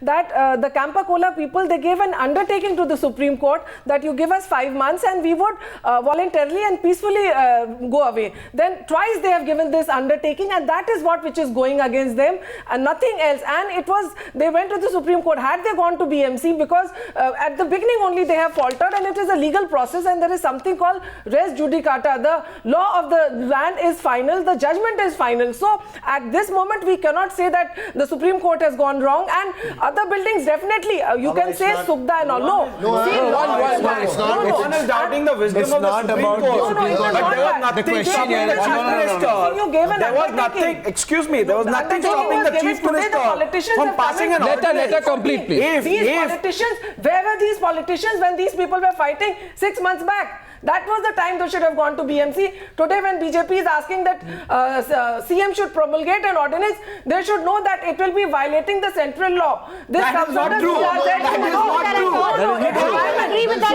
that the Campa Cola people, they gave an undertaking to the Supreme Court that you give us 5 months and we would voluntarily and peacefully go away. Then twice they have given this undertaking, and that is what which is going against them and nothing else. And it was, they went to the Supreme Court. Had they gone to BMC, because at the beginning only they have faltered, and it is a legal process, and there is something called res judicata. The law of the land is final, the judgment is final. So at this moment we cannot say that the Supreme Court has gone wrong, and other buildings definitely you can say Sukda and all. No, it's not. No one is doubting the wisdom of the Supreme Court. But there was nothing stopping the Chief Minister. There was nothing. Excuse me. There was nothing stopping the Chief Minister from passing an ordinance. Let her complete, please. These politicians, where were these politicians when these people were fighting 6 months back? That was the time they should have gone to BMC. Today when BJP is asking that CM should promulgate an ordinance, they should know that it will be violating the central law. This that is not true. That is not true. I agree with that.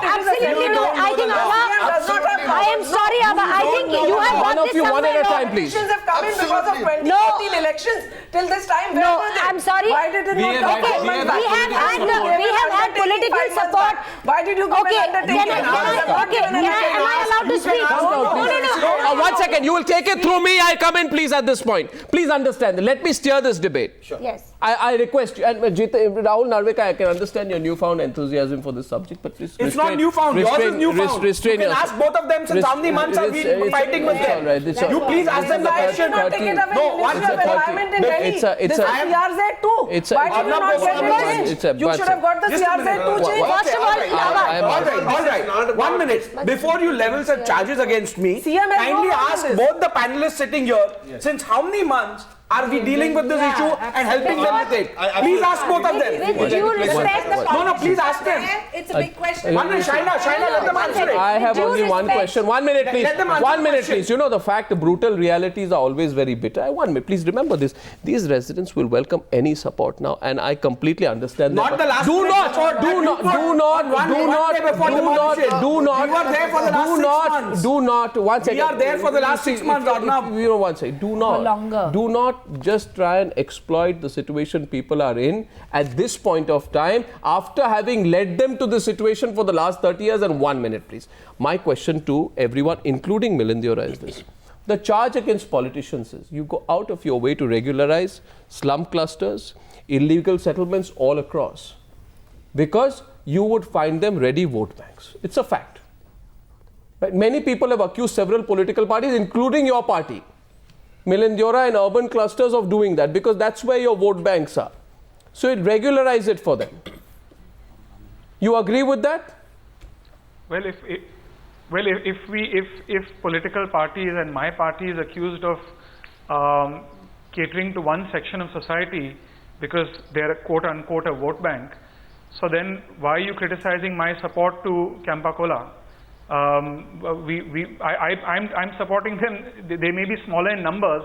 Absolutely no. I think I am sorry, Abba. I think you have got this one at a time, somewhere. please. Elections have come in because of 2014 elections. Till this time, where were they? I'm sorry. Why did it not come? We have had political support. Why did you give an undertaking? Am I allowed to speak? No. 1 second. You will take it through me. I come in, please, at this point. Please understand. Let me steer this debate. Sure. Yes. I request you, and Rahul Narvekar, I can understand your newfound enthusiasm for this subject, but please it's not newfound. Yours is newfound. You can ask both of them since how many months have we been fighting with them. Right, you please ask them the question. No, one it's a CRZ too. Why did you not get it? You should have got the CRZ too changed. First of all, all right. 1 minute. Before you level such charges against me, kindly ask both the panelists sitting here, since how many months are we dealing with this issue and helping them with it? Please ask both of them. With due respect, No, please ask them. It's a big question. One minute, Shaina, let them answer it. I have only one question. 1 minute, please. Let them answer 1 minute, question. please. You know, the fact, the brutal realities are always very bitter. 1 minute, please remember this. These residents will welcome any support now, and I completely understand that. Not the last minute support. Do not. Do not. 1 second. We are there for the last 6 months, Arnab. You know, 1 second. Do not just try and exploit the situation people are in at this point of time after having led them to the situation for the last 30 years. And 1 minute, please. My question to everyone, including Milind Deora, is this. The charge against politicians is you go out of your way to regularize slum clusters, illegal settlements all across, because you would find them ready vote banks. It's a fact. Right? Many people have accused several political parties, including your party, Milind Deora, and urban clusters, of doing that, because that's where your vote banks are. So it regularizes it for them. You agree with that? Well, if political parties and my party is accused of catering to one section of society because they're quote unquote a vote bank, so then why are you criticizing my support to Campa Cola? I'm supporting them. They may be smaller in numbers,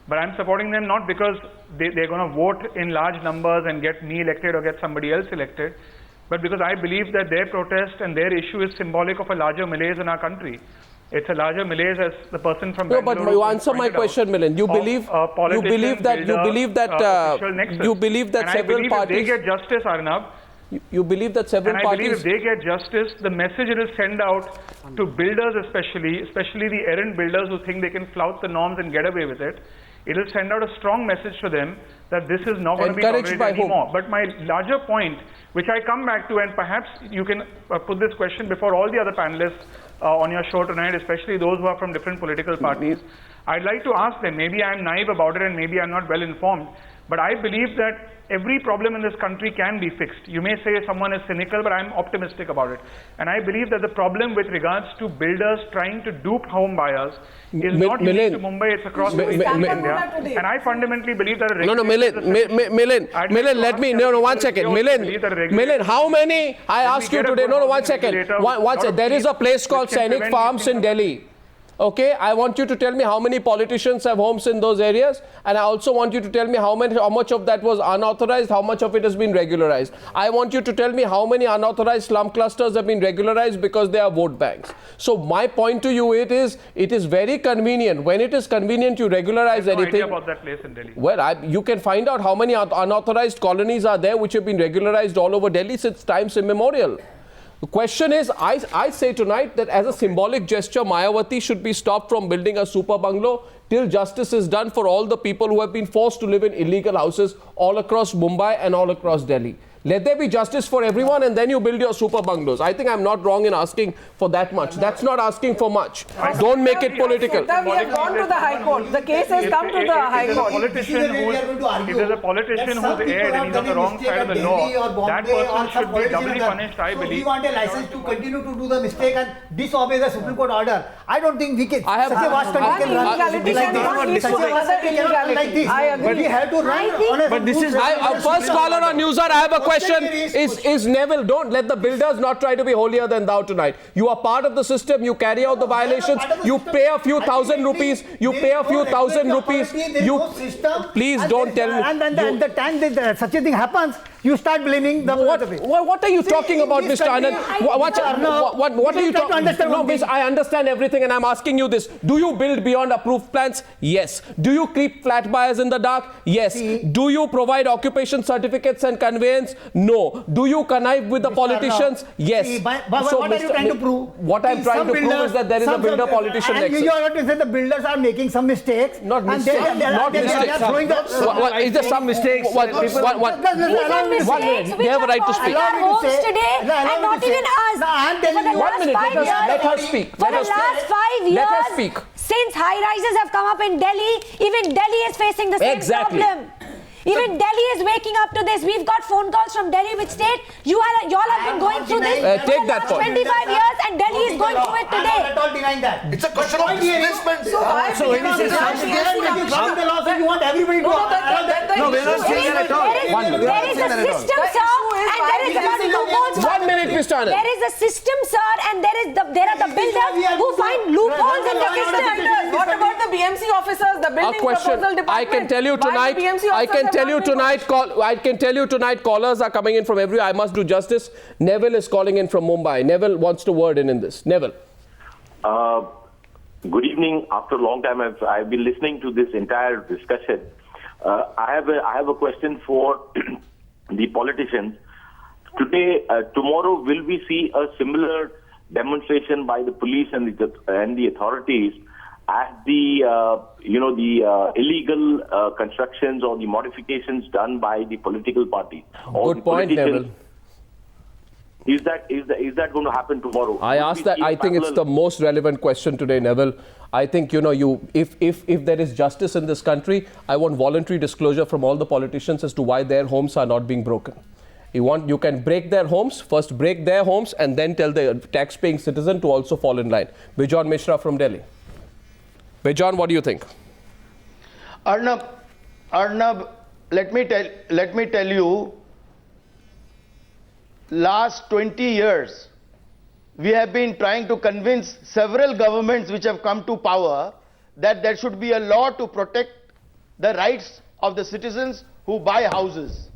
but I'm supporting them not because they're going to vote in large numbers and get me elected or get somebody else elected, but because I believe that their protest and their issue is symbolic of a larger malaise in our country. It's a larger malaise, as the person from Bangalore. No, but you answer my question, Milind. You believe that several parties. If they get justice, Arnab. You believe that several parties... I believe if they get justice, the message it will send out to builders especially the errant builders who think they can flout the norms and get away with it, it will send out a strong message to them that this is not going to be tolerated anymore. But my larger point, which I come back to, and perhaps you can put this question before all the other panelists on your show tonight, especially those who are from different political parties, I'd like to ask them, maybe I'm naive about it and maybe I'm not well informed, but I believe that every problem in this country can be fixed. You may say someone is cynical, but I'm optimistic about it. And I believe that the problem with regards to builders trying to dupe home buyers is not unique to Mumbai, it's across India. And I fundamentally believe that... Milind, let me... No, 1 second. Milind, how many... I ask you today... No, 1 second. There is a place called Sainik Farms in Delhi. Okay, I want you to tell me how many politicians have homes in those areas, and I also want you to tell me how much of that was unauthorized, how much of it has been regularized. I want you to tell me how many unauthorized slum clusters have been regularized because they are vote banks. So my point to you it is very convenient. When it is convenient, you regularize I have no anything. idea about that place in Delhi. Well, you can find out how many unauthorized colonies are there which have been regularized all over Delhi since times immemorial. The question is, I say tonight that as a symbolic gesture, Mayawati should be stopped from building a super bungalow till justice is done for all the people who have been forced to live in illegal houses all across Mumbai and all across Delhi. Let there be justice for everyone, and then you build your super bungalows. I think I'm not wrong in asking for that much. That's not asking for much. Don't make it political. We have gone to the High Court. The case has come to the High Court. If there's a politician who's aired and he's on the wrong side of the law, that person should be doubly punished, I believe. We want a license to continue to do the mistake and disobey the Supreme Court order. I don't think we can. I have- such a vast country can run illegality like cannot lead this. to Such a vast another country cannot run like this. I agree. But we have to run on a. But this is- First caller on Newshour, I have a question. Is Neville, don't let the builders not try to be holier than thou tonight. You are part of the system, you carry out the violations, you pay a few thousand rupees, you pay a few thousand rupees, please don't tell me. And the time that such a thing happens, you start blaming the. What are you talking about, Mr. Anand? What are you talking about? No, miss, I understand everything and I'm asking you this. Do you build beyond approved plans? Yes. Do you keep flat buyers in the dark? Yes. Do you provide occupation certificates and conveyance? No. Do you connive with the politicians? Yes. What are you trying to prove? What I'm trying to prove is that there is a builder-politician nexus. You are going to say the builders are making some mistakes. Not mistakes. Not mistakes. Is there some mistakes? One minute. They have a right to speak. Homes today and not even us. For the One minute. Let her speak. For the last 5 years, Let her speak. since high rises have come up in Delhi, even Delhi is facing the same problem. Even Delhi is waking up to this. We've got phone calls from Delhi which state you all have been going through this take for the that last point. 25 years and Delhi is going through it today. I'm not at all denying that. It's a question of displacement. So why So when you say something, they are making the law, so you want everybody to. No, we're not saying that at all. There is a system, sir, and there is about loopholes. 1 minute, Mr. Anand. There is a system, sir, and there are the builders who find loopholes in the system. What about the BMC officers, the A building question. proposal department? I can tell you Why tonight. the BMC I can officers tell you have not been tonight. I can tell you tonight. Callers are coming in from everywhere. I must do justice. Neville is calling in from Mumbai. Neville wants to word in this. Neville. Good evening. After a long time, I've been listening to this entire discussion. I have a question for the politicians. Today, tomorrow, will we see a similar demonstration by the police and the authorities at the illegal constructions or the modifications done by the political parties? Good point, Neville. Is that going to happen tomorrow? I asked that. I think it's the most relevant question today, Neville. I think if there is justice in this country, I want voluntary disclosure from all the politicians as to why their homes are not being broken. You can break their homes, first break their homes and then tell the tax-paying citizen to also fall in line. Bijan Mishra from Delhi. Bijan, what do you think? Arnab, let me tell you, last 20 years, we have been trying to convince several governments which have come to power that there should be a law to protect the rights of the citizens who buy houses.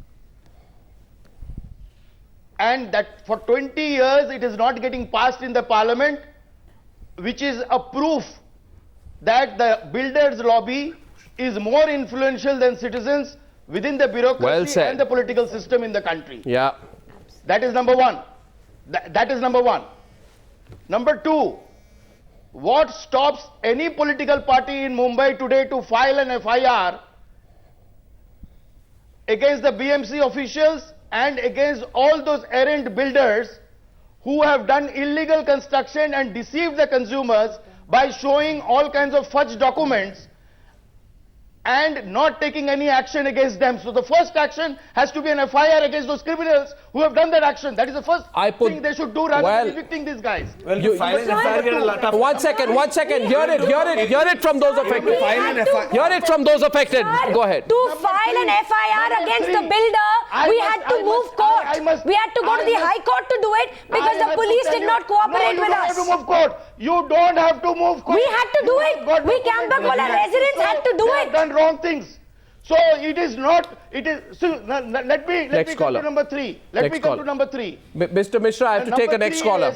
And that for 20 years it is not getting passed in the parliament, which is a proof that the builders' lobby is more influential than citizens within the bureaucracy and the political system in the country. Yeah. That is number one. That is number one. Number two, what stops any political party in Mumbai today to file an FIR against the BMC officials and against all those errant builders who have done illegal construction and deceived the consumers by showing all kinds of fudge documents and not taking any action against them? So the first action has to be an FIR against those criminals who have done that action. That is the first thing they should do rather than evicting these guys. Well, you file an FIR, get a lot of... One second. Hear it from those affected. Hear it from those affected. Go ahead. To file an FIR against the builder We had to move court. We had to go to the High Court to do it because the police did not cooperate with us. You don't have to move court. You don't have to move court. We had to do it. We Campacola residents had to do it. Done wrong things. So it is not. It is. So let me come to number 3. Let me come to number 3. Mr. Mishra, I have to take a next caller.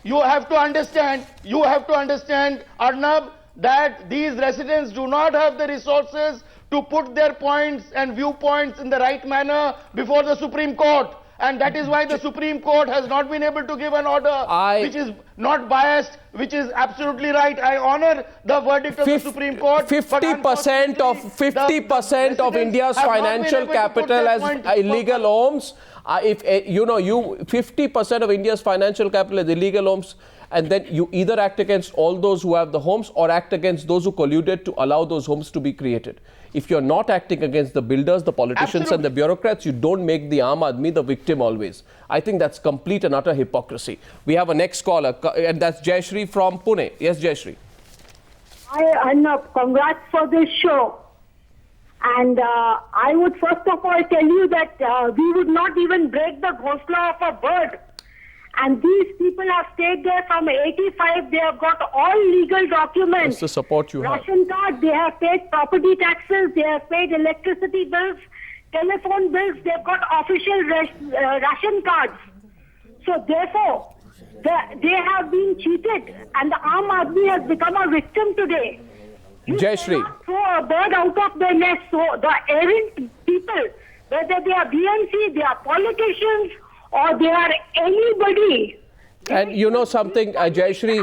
You have to understand. You have to understand, Arnab, that these residents do not have the resources to put their points and viewpoints in the right manner before the Supreme Court. And that is why the Supreme Court has not been able to give an order which is not biased, which is absolutely right. I honor the verdict of the Supreme Court. 50% of India's financial capital as illegal homes. If 50% of India's financial capital is illegal homes, and then you either act against all those who have the homes or act against those who colluded to allow those homes to be created. If you're not acting against the builders, the politicians and the bureaucrats, you don't make the Aam Aadmi the victim always. I think that's complete and utter hypocrisy. We have a next caller, and that's Jayashree from Pune. Yes, Jayashree. Hi, Arnab. Congrats for this show. And I would first of all tell you that we would not even break the ghosla of a bird. And these people have stayed there from 85. They have got all legal documents. That's the support you have. Ration card, they have paid property taxes, they have paid electricity bills, telephone bills, they've got official ration cards. So therefore, they have been cheated and the Aam Aadmi has become a victim today. Jayashree. Throw a bird out of their nest. So the errant people, whether they are BNC, they are politicians, or they are anybody. And you know something, Jayashree,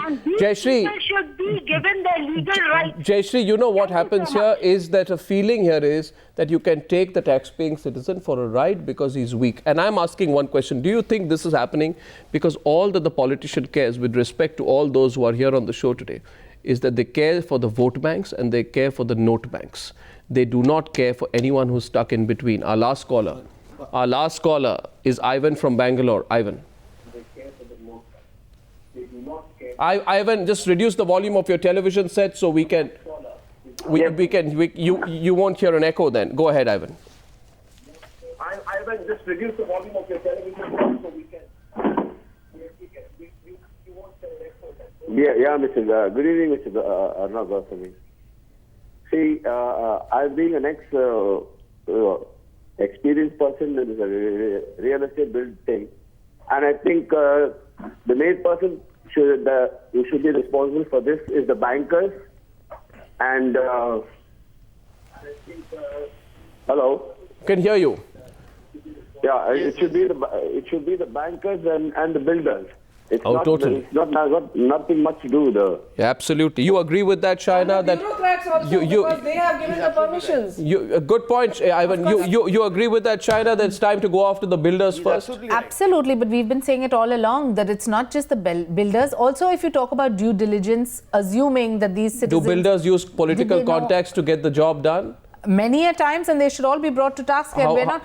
should be given their legal rights. Jayashree, you know what happens here is that a feeling here is that you can take the tax-paying citizen for a ride because he's weak. And I'm asking one question. Do you think this is happening because all that the politician cares with respect to all those who are here on the show today is that they care for the vote banks and they care for the note banks. They do not care for anyone who's stuck in between. Our last caller is Ivan from Bangalore. Ivan. Ivan, just reduce the volume of your television set so we can, you won't hear an echo then. Go ahead, Ivan. Ivan, just reduce the volume of your television set so we can, you won't hear an echo then. Yeah, Mr. Good evening, Mr. Arnab Goswami. See, I've been an experienced person in the real estate build thing, and I think the main person who should be responsible for this is the bankers, and I think, hello. Can hear you. Yeah, it should be the bankers and the builders. It's totally. It's not nothing much to do with the... Yeah, absolutely. You agree with that, Shaina? The bureaucrats also, because they have given the permissions. Good point, Ivan. You agree with that, Shaina, that it's time to go after the builders first? Absolutely, but we've been saying it all along that it's not just the builders. Also, if you talk about due diligence, assuming that these citizens... Do builders use political contacts to get the job done? Many a times, and they should all be brought to task. We're not,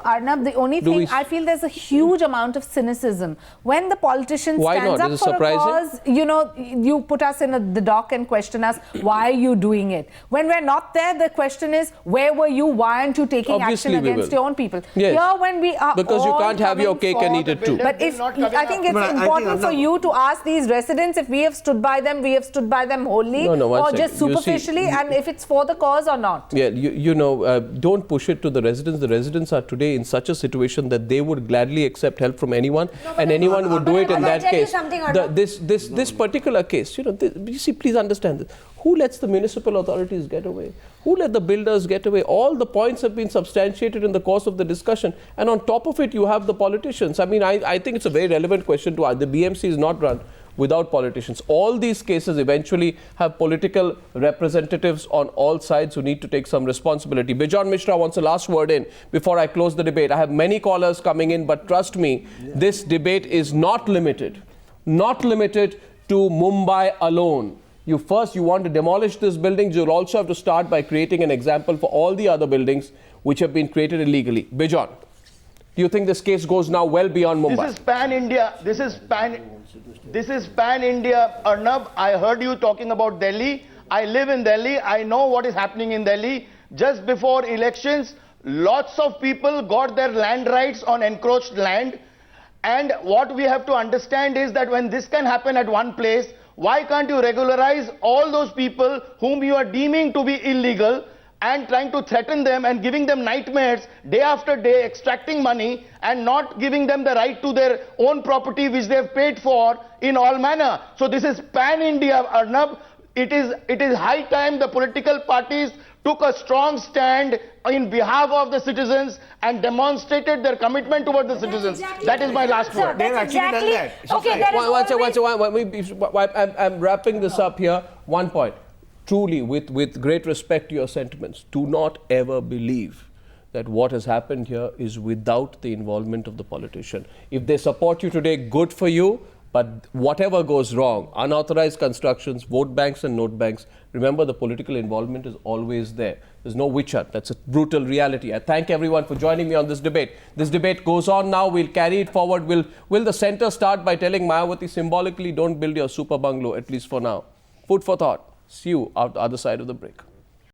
Arnab, the only thing I feel there's a huge amount of cynicism when the politician stands up for a cause. You put us in the dock and question us, why are you doing it? When we're not there, the question is, where were you? Why aren't you taking action against your own people? Yes. Here, when we are because you can't have your cake and eat it too. But I think it's important for you to ask these residents if we have stood by them, we have stood by them wholly, or just superficially, and if it's for the cause or not. Yeah. Don't push it to the residents. The residents are today in such a situation that they would gladly accept help from anyone, and anyone would do it in that case. This particular case, you see, please understand this. Who lets the municipal authorities get away? Who let the builders get away? All the points have been substantiated in the course of the discussion, and on top of it, you have the politicians. I mean, I think it's a very relevant question to ask. The BMC is not run without politicians. All these cases eventually have political representatives on all sides who need to take some responsibility. Bijon Mishra wants a last word in before I close the debate. I have many callers coming in, but trust me, this debate is not limited to Mumbai alone. You want to demolish this building, you'll also have to start by creating an example for all the other buildings which have been created illegally. Bijon, do you think this case goes now well beyond Mumbai? This is pan-India. This is pan-India, Arnab. I heard you talking about Delhi. I live in Delhi. I know what is happening in Delhi. Just before elections, lots of people got their land rights on encroached land. And what we have to understand is that when this can happen at one place, why can't you regularize all those people whom you are deeming to be illegal and trying to threaten them and giving them nightmares day after day, extracting money and not giving them the right to their own property which they have paid for in all manner. So this is pan-India, Arnab. It is high time the political parties took a strong stand in behalf of the citizens and demonstrated their commitment towards the citizens. That is my last word. They've actually done that. Okay, I'm wrapping this up here. One point. Truly, with great respect to your sentiments, do not ever believe that what has happened here is without the involvement of the politician. If they support you today, good for you. But whatever goes wrong, unauthorized constructions, vote banks and note banks, remember the political involvement is always there. There's no witch hunt. That's a brutal reality. I thank everyone for joining me on this debate. This debate goes on now. We'll carry it forward. Will the centre start by telling Mayawati symbolically, don't build your super bungalow, at least for now? Food for thought. See you out the other side of the break.